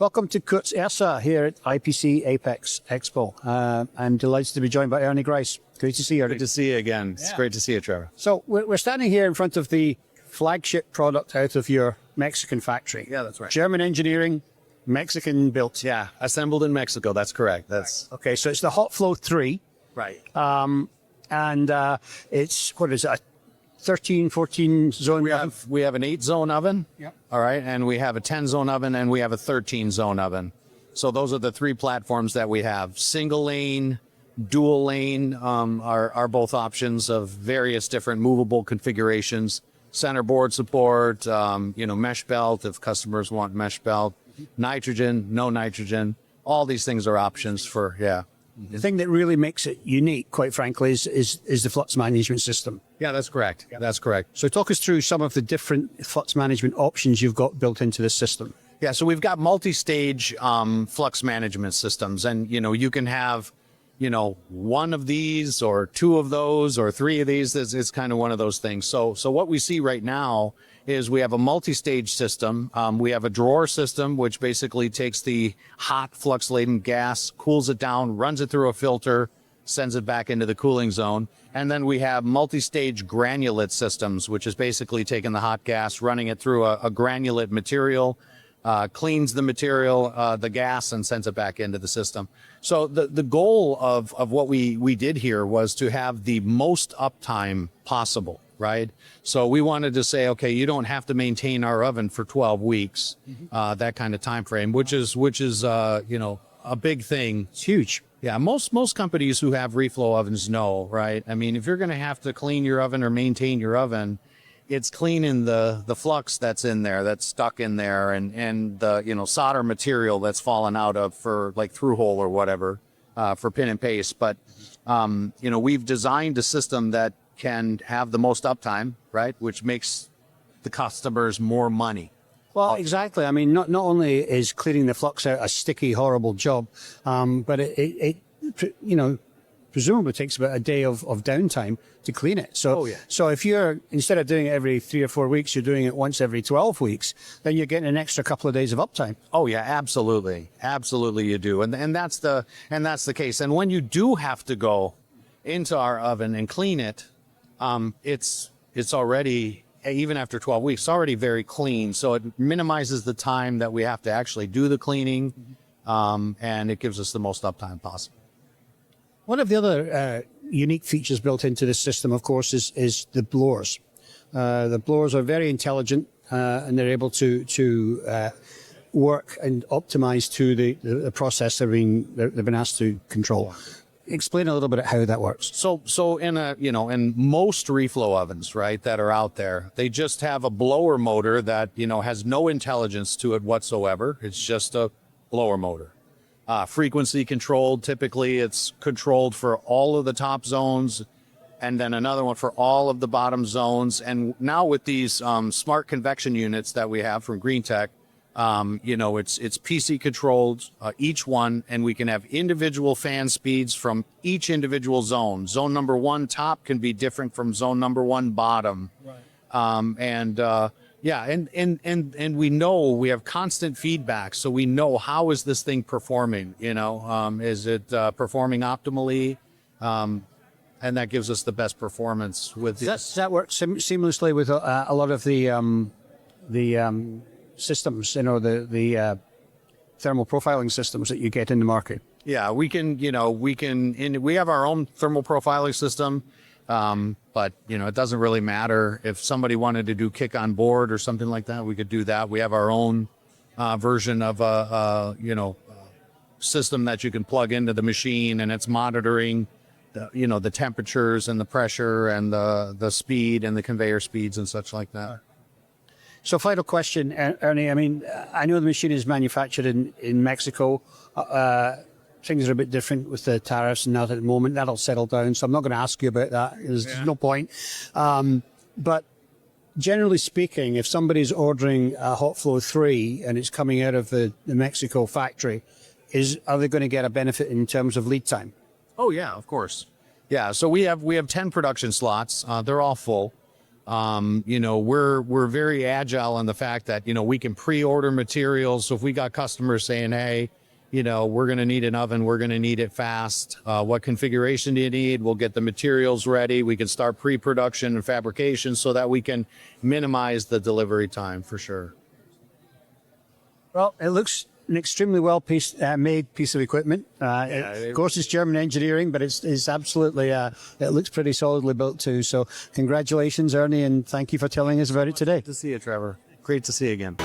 Welcome to Kurtz Ersa here at IPC Apex Expo. I'm delighted to be joined by Ernie Grice. Great to see you, Ernie. Good to see you again. It's great to see you, Trevor. So we're standing here in front of the flagship product out of your Mexican factory. Yeah, that's right. German engineering, Mexican built. Yeah, assembled in Mexico. That's correct. That's Okay, so it's the Hotflow 3. right. And it's, what is it, a 13, 14 zone? We have an 8-zone oven. Yep. All right, and we have a 10-zone oven, and we have a 13-zone oven. So those are the three platforms that we have. Single lane, dual lane are both options of various different movable configurations. Center board support, mesh belt if customers want mesh belt. Nitrogen, no nitrogen. All these things are options for, The thing that really makes it unique, quite frankly, is the flux management system. Yeah, that's correct. Yep. That's correct. So talk us through some of the different flux management options you've got built into this system. Yeah, so we've got multi-stage flux management systems, and you can have one of these or two of those or three of these. It's kind of one of those things. So what we see right now is we have a multi-stage system. We have a drawer system, which basically takes the hot flux-laden gas, cools it down, runs it through a filter, sends it back into the cooling zone. And then we have multi-stage granulate systems, which is basically taking the hot gas, running it through a granulate material, cleans the material, the gas, and sends it back into the system. So the goal of what we did here was to have the most uptime possible, right? So we wanted to say, okay, you don't have to maintain our oven for 12 weeks, that kind of time frame, which is a big thing. It's huge. Yeah, most companies who have reflow ovens know, right? I mean, if you're going to have to clean your oven or maintain your oven, it's cleaning the flux that's in there, that's stuck in there, and the solder material that's fallen out of for like through hole or whatever for pin and paste. But we've designed a system that can have the most uptime, right, which makes the customers more money. Well, exactly. I mean, not only is cleaning the flux out a sticky, horrible job, but it presumably takes about a day of downtime to clean it. So, So if you're, instead of doing it every 3 or 4 weeks, you're doing it once every 12 weeks, then you're getting an extra couple of days of uptime. Oh yeah, absolutely. Absolutely you do. And that's the case. And when you do have to go into our oven and clean it, it's already, even after 12 weeks, it's already very clean. So it minimizes the time that we have to actually do the cleaning, and it gives us the most uptime possible. One of the other unique features built into this system, of course, is the blowers. The blowers are very intelligent, and they're able to work and optimize to the process they've been asked to control. Explain a little bit how that works. So in most reflow ovens, right, that are out there, they just have a blower motor that, has no intelligence to it whatsoever. It's just a blower motor. Frequency controlled. Typically it's controlled for all of the top zones and then another one for all of the bottom zones. And now with these smart convection units that we have from GreenTech, it's PC controlled, each one, and we can have individual fan speeds from each individual zone. Zone number 1 top can be different from zone number 1 bottom. Right. And we know we have constant feedback, so we know how is this thing performing, is it performing optimally? And that gives us the best performance with this. Does that work seamlessly with a lot of the systems, the thermal profiling systems that you get in the market? Yeah, we have our own thermal profiling system, but it doesn't really matter if somebody wanted to do kick on board or something like that. We could do that. We have our own version of a system that you can plug into the machine, and it's monitoring the temperatures and the pressure and the speed and the conveyor speeds and such like that. So final question, Ernie. I mean, I know the machine is manufactured in Mexico. Things are a bit different with the tariffs and that at the moment. That'll settle down, so I'm not going to ask you about that. There's no point. But generally speaking, if somebody's ordering a Hotflow 3 and it's coming out of the Mexico factory, are they going to get a benefit in terms of lead time? Oh, yeah, of course. Yeah, so we have 10 production slots. They're all full. You know, we're very agile in the fact that, you know, we can pre-order materials. So if we got customers saying, hey, you know, we're going to need an oven, we're going to need it fast. What configuration do you need? We'll get the materials ready. We can start pre-production and fabrication so that we can minimize the delivery time for sure. Well, it looks an extremely well made piece of equipment. Of course, it's German engineering, but it's absolutely, it looks pretty solidly built too. So congratulations, Ernie, and thank you for telling us about it today. Good to see you, Trevor. Great to see you again.